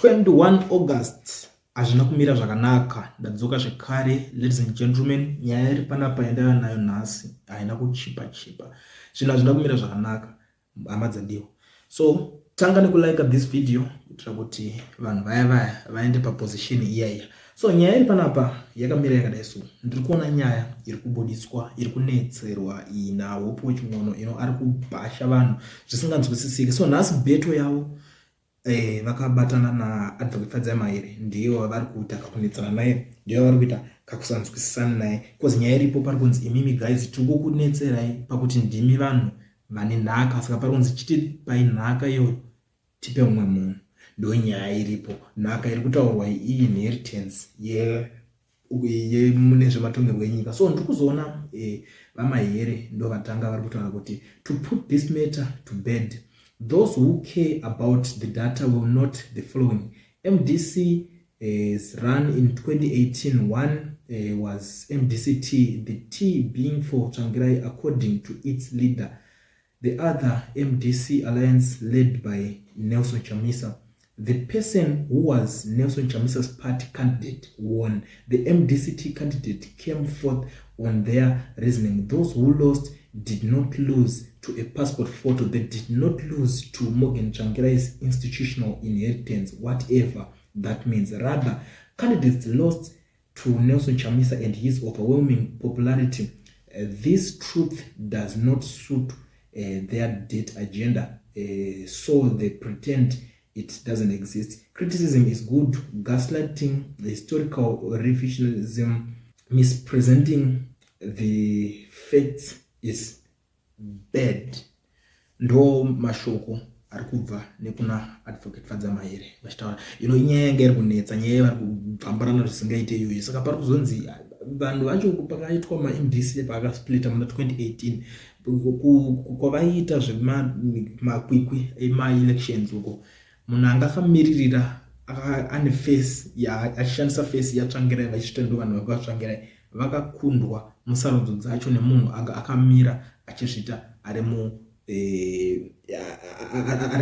21 August hazvina kumira zvakanaka. Ndadzoka zvekare, ladies and gentlemen. Nyaya iri panapa yandava nayo nhasi haina kuchipa zvinhu hazvina kumira zvakanaka, hama dzadiwa. So tanga nekulike this video kuitira kuti vanhu vaya vaende paposition iyaiya. So nyaya iri panapa yakamira yakadai so. Ndiri kuona nyaya iri kubudiswa, iri kunetserwa ina Hope Weching'ono ari kubhasha vanhu zvisinganzwisisiki. So nhasi beto yavo vakabatana naAdvocate Fadzai Mahere, ndiyo vari kuita kakunetsana naye, ndiyo vari kuita kakusanzwisisana naye. Because nyaya iripo pari kunzi imimi guys tiri kukunetserai pakuti ndimi vanhu vane nhaka, saka pari kunzi chitipai nhaka iyo tipe mumwe munhu. Ndo nyaya iripo, nhaka iri kutaurwa inheritance mune zvematongerwo enyika. So ndiri kuzoona vaMahere ndo vatanga vari kutaura kuti to put this matter to bed, those who care about the data will note the following. MDC is run in 2018. One was MDC-T, the T being for Tsvangirai according to its leader. The other MDC alliance led by Nelson Chamisa. The person who was Nelson Chamisa's party candidate won. The MDC-T candidate came forth on their reasoning. Those who lost did not lose to a passport photo. They did not lose to Morgan Tsvangirai's institutional inheritance, whatever that means. Rather, candidates lost to Nelson Chamisa and his overwhelming popularity. This truth does not suit their debt agenda, so they pretend it doesn't exist. Criticism is good. Gaslighting, historical revisionism, mispresenting the facts is bad. Ndo mashoko ari kubva nekuna Advocate Fadzai Mahere vachitaura inyaya yanga iri kunetsa, nyaya vari kubvambarana zvisingaite iyoyo. Saka pari kuzonzi vanhu vacho pakaitwa maMDC paakasplita muna 2018 kwavaiita zvemakwikwi ema-elections uko, munhu anga akamiririra ane face achishandisa face yaTsvangirai vachiita ndo vanhu vakatsvangirai vakakundwa musarudzo dzacho nemunhu anga akamira achizvita ari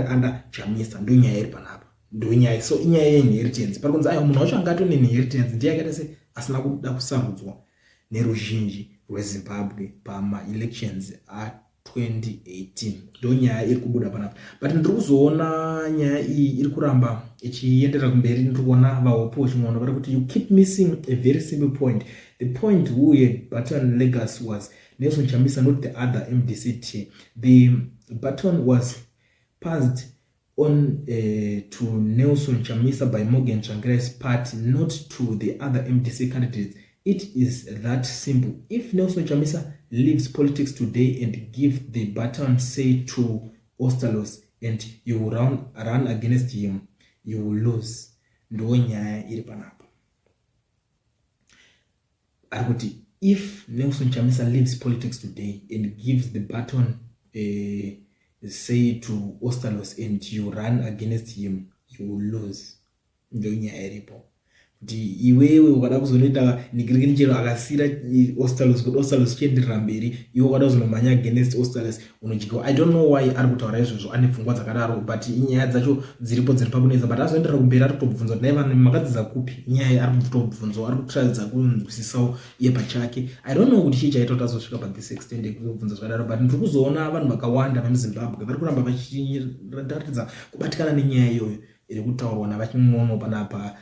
anda Chamisa. Ndo nyaya iri panapa, ndo nyaya. So inyaya yeinheritance. Pari kunzi munhu wacho anga atone inheritance ndiye akaita se asina kuda kusarudzwa neruzhinji rweZimbabwe pama-elections a2018. Ndo nyaya iri kubuda panapa. But ndiri kuzoona nyaya iyi iri kuramba ichienderera kumberi. Ndiri kuona vaHope Weching'ono vari kuti you keep missing a very simple point. The point who had baton legacy was Nelson Chamisa, not the other MDC-T. The baton was passed on to Nelson Chamisa by Morgan Tsvangirai's party, not to the other MDC candidates. It is that simple. If Nelson Chamisa leaves politics today and give the baton, say, to Ostalos, and you will run against him, you will lose. Ndo nyaya iri panapa. Arikuti, if Nelson Chamisa leaves politics today and gives the baton, say, to Ostalos, and you run against him, you will lose. Ndo nyaya iripo. Iwewe ukada kuzonoita nigirigini chero akasira Ostalos kuti Ostalos chienderera mberi, iwe ukada kuzonomanya against Ostalos unojika. I don't know why ari kutaura izvozvo, ane pfungwa dzakadaro, but inyaya dzacho dziripo dziri pakunetsa. But azoenderera kumberi ari kutobvunzwa kuti vanhu makadzidza kupi. Inyaya ari kutobvunzwa, ari kutradza kunzwisisawo iye pachake. I don't know kuti chii chaita kuti azosvika pa this extent ekubvunza zvakadaro, but ndiri kuzoona vanhu vakawanda vemuZimbabwe vari kuramba vachiratidza kubatikana nenyaya iyoyo iri kutaurwa naVeching'ono panapa,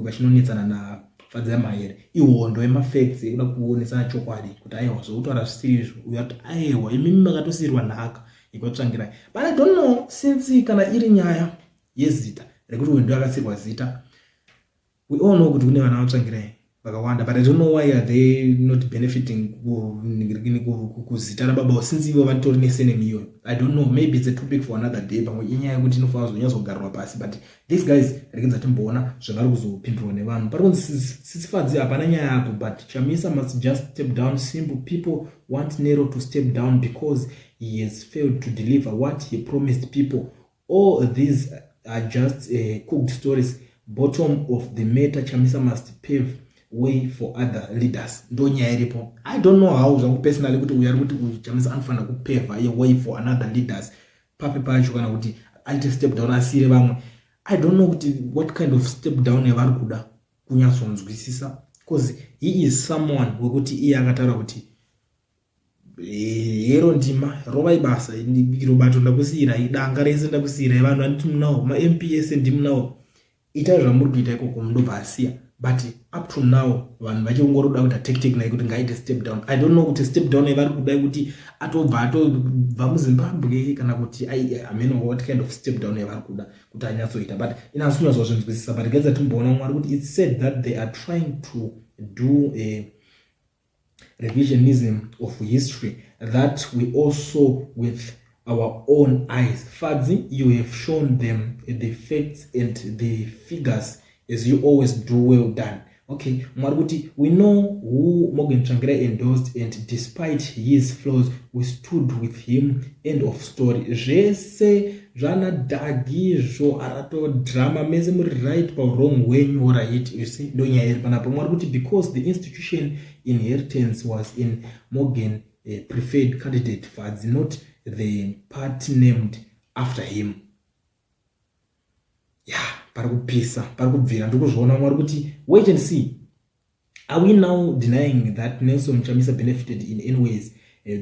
vachinonetsana naFadzai Mahere. Ihondo yemafacts ekuda kuonesa chokwadi kuti aiwa zvokutaura zvisiri izvo, uye kuti aiwa imimi makatosiyirwa nhaka ikwaTsvangirai. But I don't know, since kana iri nyaya yezita rekuti uyu ndo akasiyirwa zita, we all know kuti kune vana vaTsvangirai vakawanda, but I don't know why are they not benefiting kuzita rababa since ivo vatori nesurname iyoyo. I don't know, maybe it's a topic for another day. Pamwe inyaya yekuti inofanira kuzonyatsogara pasi, but these guys rekenza timboona zvavari kuzopindurwa nevanhu. Pari kunzi sisifadzi hapana nyaya yapo, but Chamisa must just step down. Simple. People want Nero to step down because he has failed to deliver what he promised people. All these are just cooked stories. Bottom of the matter, Chamisa must pave way for other leaders. Ndo nyaya iripo. I don't know how zvangu personally kuti uya kuti Chamisa anofanira kupeva a way for another leaders. Pape pacho kana kuti aite step down asire vamwe. I don't know what kind of step down yavari kuda kunyatsonzwisisa, because he is someone wekuti iye akataura kuti hero ndima rovai basa robato ndakusiyirai, danga rese ndakusiyirai, vanhu vanditi munawo, ma-MPS ndimunawo, itai zvamuri kuita ikoko munobva asiya. But up to now vanhu vachingoroda kuti ateke naye kuti ngaite step down. I don't know kuti step down yavari kudai kuti atobva muZimbabwe kana kuti I mean what kind of step down yavari kuda kuti anyatsoita, but inasi kunyatsozinzwisisa. But gedza timboona mwari kuti it's said that they are trying to do a revisionism of history, that we also with our own eyes. Fadzi, you have shown them the facts and the figures as you always do. Well done. Okay, Maruti, we know who Morgan Tsvangirai endorsed, and despite his flaws, we stood with him. End of story. Jese Jana Dagi Jo Arato drama meze muri right or wrong when you right. You see, don't you Maruti, because the institution inheritance was in Morgan preferred candidate Fadzi, not the party named after him. Yeah, parikupisa, parikubvira ndikuzviona mwari kuti wait and see. Are we now denying that Nelson Chamisa benefited in any ways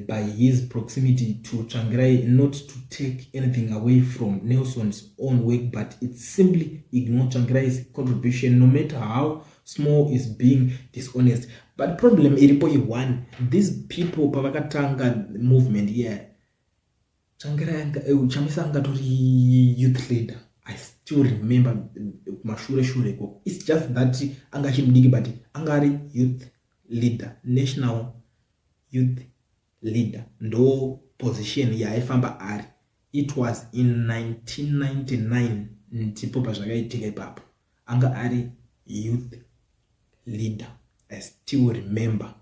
by his proximity to Tsvangirai, not to take anything away from Nelson's own work, but it simply ignore Tsvangirai's contribution, no matter how small, is being dishonest? But problem iripo one, these people pavakatanga movement here, Tsvangirai Chamisa angatori youth leader. I still remember mashure go. It's just that anga chimdiki, but angari youth leader, national youth leader, no position ya ifamba ari. It was in 1999 ndipo pazvakaitika ipapo. Anga ari youth leader. I still remember.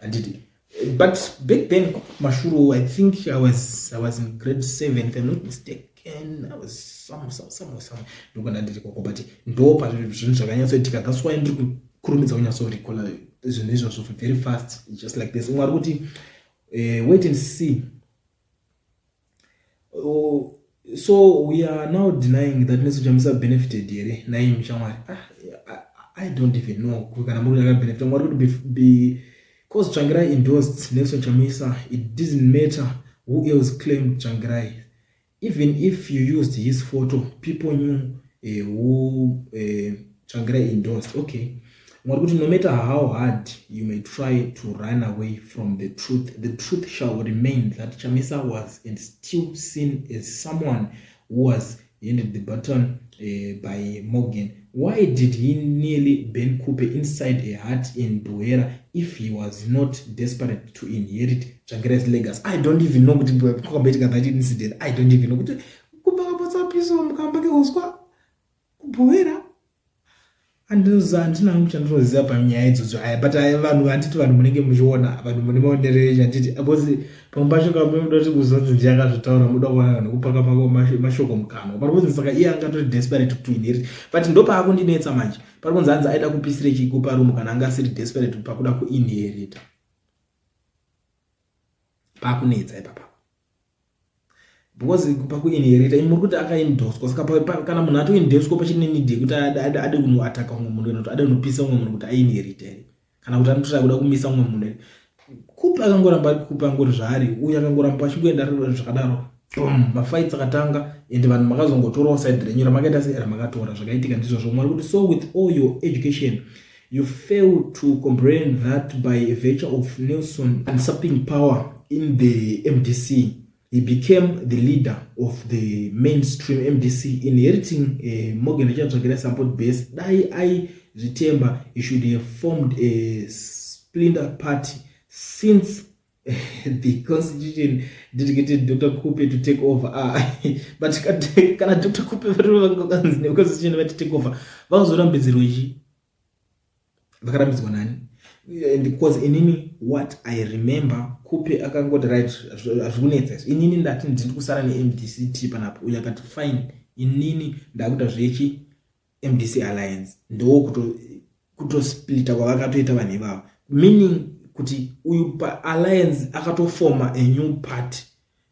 I did it. But back then mashuru, I think I was in grade 7 if I'm not mistaken. I was somewhere ndokona ndiri koko, but ndo pazvinhu zvakanyatsoitika. That's why ndiri kukurumidza kunyatsorikola zvinhu izvozvo very fast, just like this. Mwari kuti wait and see. So we are now denying that Nelson Chamisa benefited here. Naim Shamwari, I don't even know kana muri akabenefita. Mwari kuti because Tsvangirai endorsed Nelson Chamisa, it doesn't matter who else claimed Tsvangirai. Even if you used his photo, people knew who Tsvangirai endorsed. Okay, no matter how hard you may try to run away from the truth shall remain that Chamisa was and still seen as someone who was handed the baton by Morgan. Why did he nearly burn Kupe inside a hut in Buera if he was not desperate to inherit Tsvangirai's legacy? I don't even know that incident. I don't even know. Buera. Handina muchandinoziva panyaya idzodzo aya, but vanhu vanditi vanhu munenge muchiona, vanhu mune maonerero anditi because pamwe pacho munoda kuti kuzonzi ndiyakazvitaura, muda kuwana nekupaka mashoko mukanwa. Pari saka iye angatori desperate to inherit, but ndo paakundinetsa manje. Pari kunzi hanzi aida kupisire chikupa rumu kana anga asiri desperate pakuda kuinherita. Paakunetsa ipapa. Because pakuinherita muri kuti akaendoswa, saka kana munhu atoendoswa pachinenide kuti ade kunoataka umwe munhu kana kuti ade kunopisa umwe munhu kuti ainherite, kana kuti anotoda kuda kumisa umwe munhu. Kupa akangoramba kupa ngori zvaari, uye akangoramba achingoenda zvakadaro, mafights akatanga, ende vanhu makazongotorawo side renyu ramakaita sei ramakatora. Zvakaitika ndizvo Mwari kuti so with all your education you fail to comprehend that by virtue of Nelson usurping power in the MDC, he became the leader of the mainstream MDC, inheriting Morgan Tsvangirai support base. I remember he should have formed a splinter party since the constitution dedicated Dr. Kupe to take over. But kana Dr. Kupe the constitution to take over, vazorambidzirwa ichi vakarambidzwa nani? And because inini what I remember, Kupe akangoti right azvikunetsa inini ndati ndiri kusara neMDC panapo, uye akati fine, inini ndakuita zvechi MDC alliance, ndo kutosplita kwavakatoita vanhu ivavo, meaning kuti uyu pa alliance akatofoma a new party,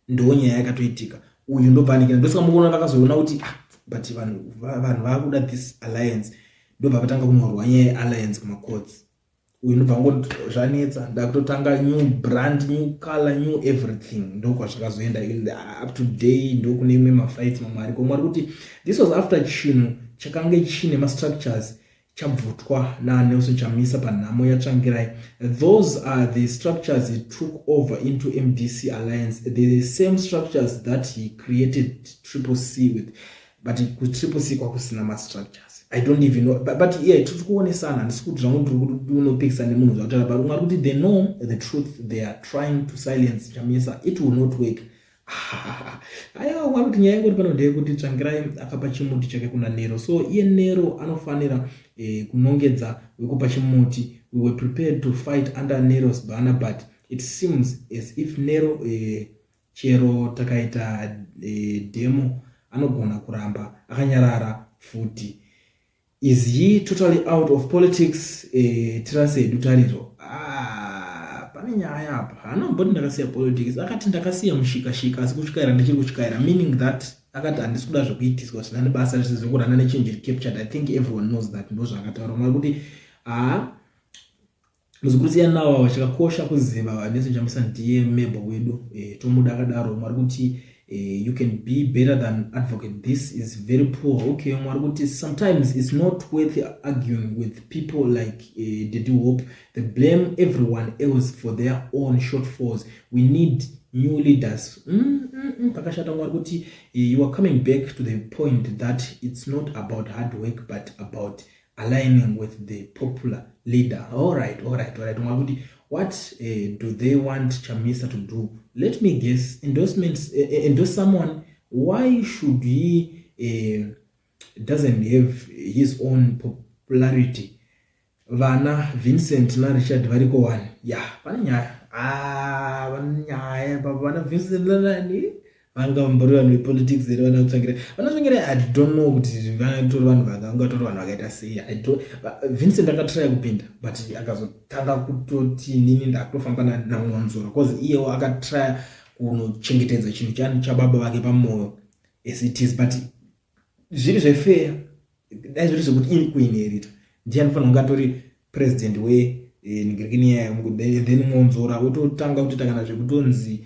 ndo nyaya yakatoitika. Uyu ndo panikira, ndosaka mukuona vakazoona kuti but vanhu vakuda this alliance ndo vakatanga kunyorwa nyaya yealliance kumacourts. Uyu ndobva ngoti zvanetsa ndakutotanga new brand, new color, new everything, ndo kwazvakazoenda up to day, ndo kune imwe mafights mamwe ariko. Mwari kuti this was after chinhu chakanga chine mastructures chabvutwa naNelson Chamisa panhamo yaTsvangirai. Those are the structures he took over into MDC Alliance, the same structures that he created Triple C with, but Triple C kwakusina mastructures. I don't even know, but yeah, tukuonesana ndisikuti zvangu unopikisa nemunhu zvakutara, but Mwari kuti they know the truth, they are trying to silence Chamisa, it will not work. Aya Mwari kuti nyaya ingoti panodheye kuti Tsvangirai akapa chimuti chake kuna Nero, so iye Nero anofanira kunongedza wekupa chimuti. We were prepared to fight under Nero's banner, but it seems as if Nero chero takaita demo anogona kuramba akanyarara futi. Is he totally out of politics? Tirase dutariro. Pane nyaya apa. Anamboti ndakasiya politics. Akati ndakasiya mushika-shika asi kusvikaira ndichiri kusvikaira, meaning that akati handisi kuda zvokuitiswa zvinane basa zvokurana nechange captured. I think everyone knows that. Ndo zvakataura Mwari kuti muzikurudzira nawo chakakosha kuziva Nelson Chamisa ndiye member wedu, tomuda akadaro. Mwari kuti you can be better than advocate. This is very poor. Okay, Mwari kuti sometimes it's not worth arguing with people like Dede Hope. They blame everyone else for their own shortfalls. We need new leaders. Pakashata Mwari kuti you are coming back to the point that it's not about hard work but about aligning with the popular leader. All right. Mwari kuti what do they want Chamisa to do? Let me guess, endorse someone. Why should he doesn't have his own popularity? Vana Vincent na Richard variko one. Yeah, vana Vincent nani vanga mboriwa ne politics zero vana Tsvangirai. I don't know kuti vanatora vanhu vangatora vanhu vakaita sei. I don't. Vincent akatry kupinda but akazotanga kutoti nini ndakutofamba naMwanzura because iyewo akatry kunochengetedza chinhu chani chababa vake pamoyo as it is, but zviri zvefair dai zviri zvokuti ini kuinherita ndiye anofanira kunge atori president weNgirikini then Mwanzura ototanga kuti takana zvekutonzi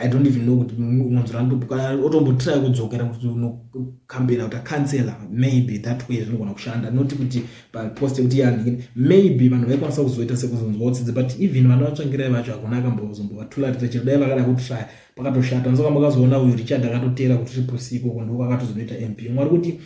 I don't even know kuti Mwanzura otombotry kudzokera kuti unokambera kuti cancela, maybe that way zvinogona kushanda, not kuti papost kuti yani maybe vanhu vaikwanisa kuzoita sekuzonzwa utsidzi, but even vana vaTsvangirai vacho hakuna akambozombovatularidza chero dai vakada kutry pakatoshata. Nzoka makazoona uyu Richard akatotera kuti Triple C koko ndoko akatozoita MP. Mwari kuti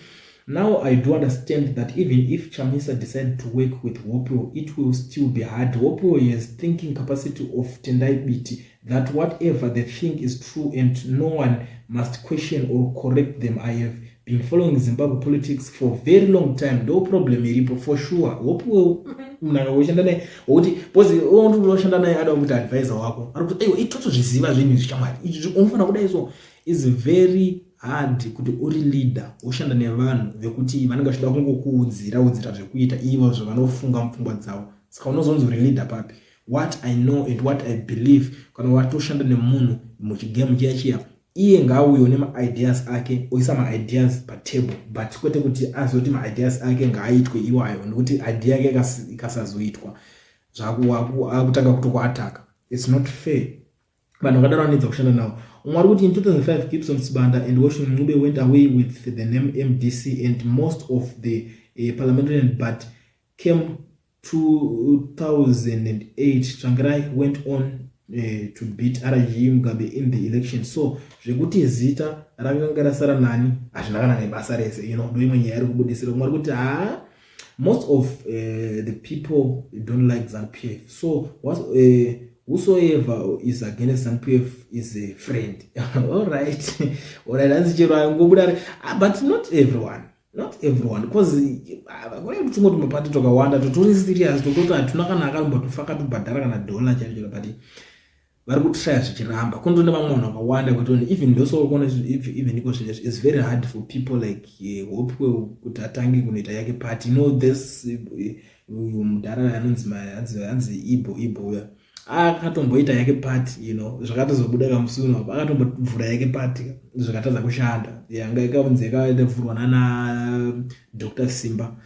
now I do understand that even if Chamisa decided to work with Wopo, it will still be hard. Wopo is thinking capacity of Tendai Biti, that whatever they think is true and no one must question or correct them. I have been following Zimbabwe politics for a very long time. No problem iripo for sure. Wopo mnanga ushanda naye ukuthi bozi unoshanda naye ada ukuthi advisor wako arikuti ayo itoto zviziva zvinhu zvichamwari izvi unofana kudai so is very hard kuti uri leader ushanda nevanhu vekuti vanenge vachida kungokuudzira zvekuita ivo zvavanofunga mupfungwa dzavo, saka unozonzi uri leader papi. What I know and what I believe, kana watoshanda nemunhu muchigame chiya iye ngaauyewo nema-ideas ake oisa ma-ideas patable, but kwete kuti azoti ma-ideas ake ngaaitwe iwayo nekuti idea yake ikasazoitwa akutanga kutokuataka. It's not fair. Vanhu vakadaro vanodza kushanda nawo. Mwari kuti in 2005 Gibson Sibanda and Washington Ncube went away with the name MDC and most of the parliamentarians, but came 2008 Tsvangirai went on to beat RG Mugabe in the election. So zvekuti zita rakanga rasara nani hazvina kana nebasa rese, ndo imwe nyaya iri kubudisira. Mwari kuti most of the people don't like ZANU-PF, so whosoever is against ZANU-PF is a friend. All right, hanzi chero angobuda, but not everyone, because kune tuchingoti mapati tokawanda totori serious tokoti hatuna kana akambotofaka tobhadhara kana dollar chaicho, but vari kutrya zvichiramba kundone vamwe vanhu vakawanda kuti even ndosokuona even iko zvizvi it's very hard for people like Hope kuti atange kunoita yake party. This mudhara anonzi Ibo uya akatomboita yake party, zvakatozobuda kamusuno akatombovhura yake party. zvikatadza kushanda. Yanga ikaunzeka ndevhurwa nana Dr. Simba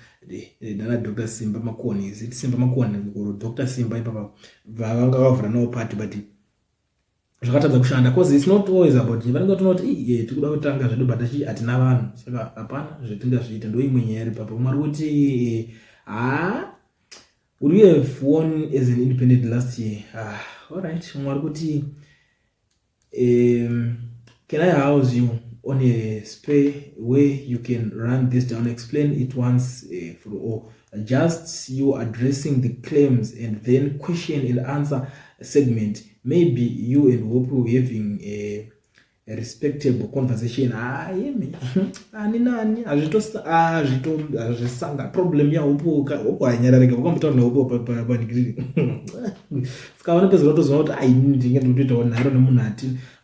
nana Dr. Simba Makoni, is it Simba Makoni or Dr. Simba ipapa vanga vavhura nawo party, but zvakatadza kushanda because it's not always about vanenge tonoti tikuda kutanga zvedu but hatina vanhu, saka hapana zvetingazviita. Ndo imwe nyaya iri papa. Mwari kuti would you have won as an independent last year? Alright, mwari kuti can I house you on a spare where you can run this down, explain it once for all, just you addressing the claims and then question and answer segment. Maybe you and Wopu having a respectable conversation. Nani azvitosanga problem ya Wopu anyararika ukamutaura naWopu panikiri sikaona pezvo tozoona kuti ndingatoitawo nharo nemunhu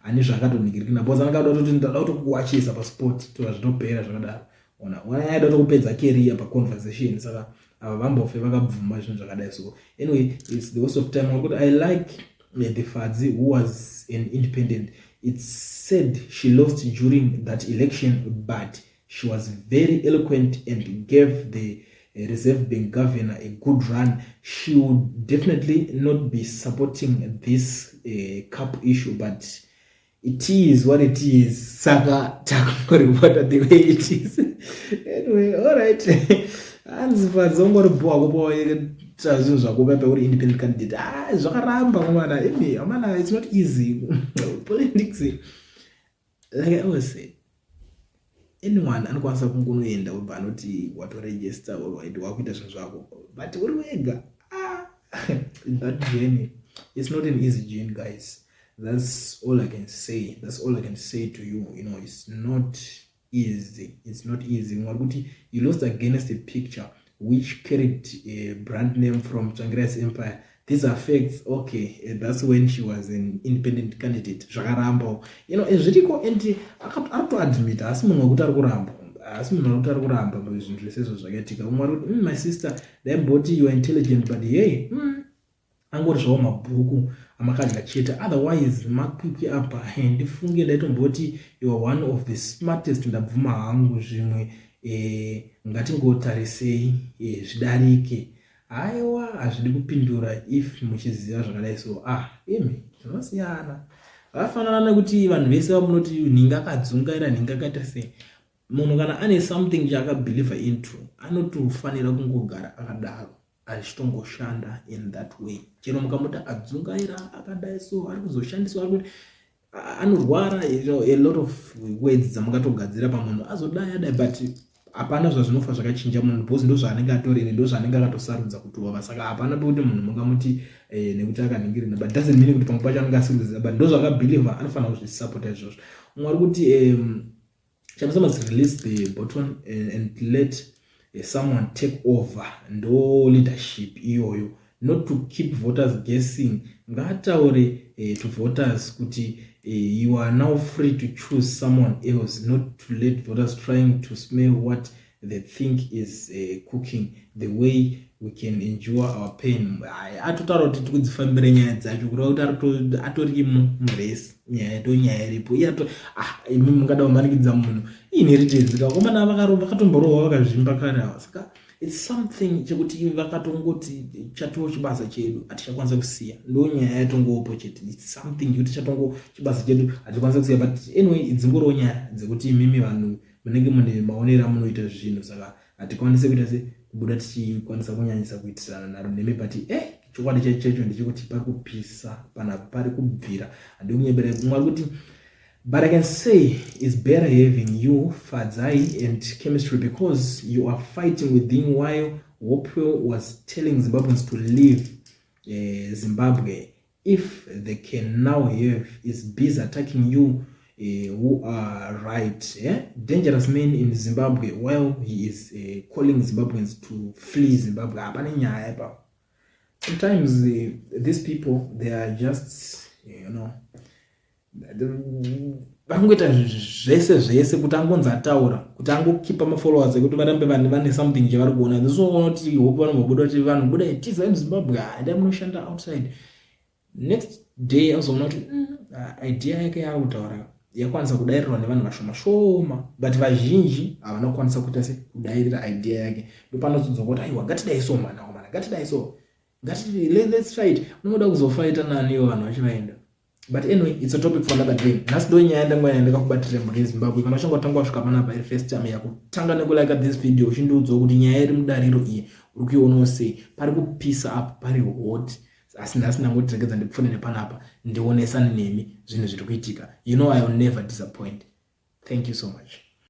ane zvakatonikirikina because anenge kuti ndada kutokuwachisa pasport toa zvitopera zvakadaro. Ona aida kutokupedza career paconversation, saka ava vambofe vakabvuma zvinhu zvakadai. So anyway, it's the waste of time. I like the Fadzi who was an independent. It's said she lost during that election, but she was very eloquent and gave the Reserve Bank governor a good run. She would definitely not be supporting this cup issue, but it is what it is. Saka takuripota the way it is. Anyway, alright. Zvinhu zvakupepe uri independent candidate zvakaramba amana, it's not easy. Politics, like I always say, anyone anokwanisa kungonoenda ubva anoti watoregister wakuita zvinhu zvako, but uri wega that journey, it's not an easy journey, guys. That's all I can say. That's all I can say to you. It's not easy. It's not easy. You lost against a picture which carried a brand name from Tsvangira's empire. This affects, okay, that's when she was an independent candidate. Zvakaramba. Ezviriko and akutoadmit asi munhu wekuti ari kuramba zvinhu zvese zvakaitika. My sister, ndaimboti you are intelligent, but hey, angori zvawo mabhuku amakadya chete, otherwise makwikwi apa ndifunge ndaitomboti you are one of the smartest. Ndabvuma hangu zvimwe ngatingotarisei zvidarike. Aiwa hazvidi kupindura if muchiziva zvakadai. So zvinosiyana. Vafanana nekuti vanhu vese vamunoti nhinga akadzungaira nhinga akaita sei. Munhu kana ane something chaakabhelieve into anotofanira kungogara akadaro achitongoshanda in that way. Chero mukamuti adzungaira akadai so ari kuzoshandiswa anorwara, a lot of words dzamungatogadzira pamunhu azodai adai, but hapana zvazvinofa zvakachinja munhu because ndo zvaanenge atorere, ndo zvaanenge akatosarudza kutova. Saka hapana pekuti munhu mungamuti nekuti akaningirina, but doesn't mean kuti pamwe pacho anenge asiriza, but ndo zvakabhelieva anofanira kuzvisapota izvozvo. Mwari kuti Chamisa must release the button and let someone take over. No leadership iyoyo, not to keep voters guessing. Ngataure to voters kuti you are now free to choose someone else, not to let voters trying to smell what they think is cooking, the way we can endure our pain. Atotaura kuti tikudzifambira nyaya dzacho kureva kuti atori muresi nyaya iripo imi mungada kumanikidza munhu inheritance kakomana vakatomborova vakazvimba kare ava. Saka it's something chekuti vakatongoti chatowo chibasa chedu hatichakwanisa kusiya, ndo nyaya yatongopo chete. It's something kuti chatongo chibasa chedu hatikwanisa kusiya, but anyway dzingorowo nyaya dzekuti imimi vanhu munenge mune maonero amunoita zvinhu, saka hatikwanise kuita se kubuda tichikwanisa kunyanyisa kuitirana naro nemi, but chokwadi checho ndechekuti pari kupisa pana pari kubvira handikunyembera Mwari kuti. But I can say it's better having you, Fadzai, and chemistry, because you are fighting within while Wopu was telling Zimbabweans to leave Zimbabwe. If they can now have is busy attacking you who are right, dangerous men in Zimbabwe, while he is calling Zimbabweans to flee Zimbabwe. Sometimes these people, they are just, vangoita zvese kuti angonza ataura kuti angokipa mafollowers ekuti varambe vane something chavari kuona. Ndisoona kuti Hope vanombobuda kuti vanhu buda tiza muZimbabwe handai munoshanda outside. Next day azoona kuti idea yake yaakutaura yakwanisa kudairirwa nevanhu vashoma shoma, but vazhinji havana kukwanisa kuita se kudairira idea yake. Ndopanozodzwa kuti aiwa ngatidai so mwana wamana, ngatidai so, let's fight. Unoda kuzofighta naniwo vanhu vachivaenda. But anyway, it's a topic for another day. Nhasi ndo nyaya ndakakubatira mhuri yeZimbabwe. Kana uchangotanga wasvika panapa iri first time yakutanga nekulike this video uchindiudza kuti nyaya iri mudariro iyi uri kuiona sei, pari kupisa up, pari hot. Asi nhasi ndangoti regedza ndipfune nepanapa ndionesane nemi zvinhu zviri kuitika. You know I will never disappoint. Thank you so much.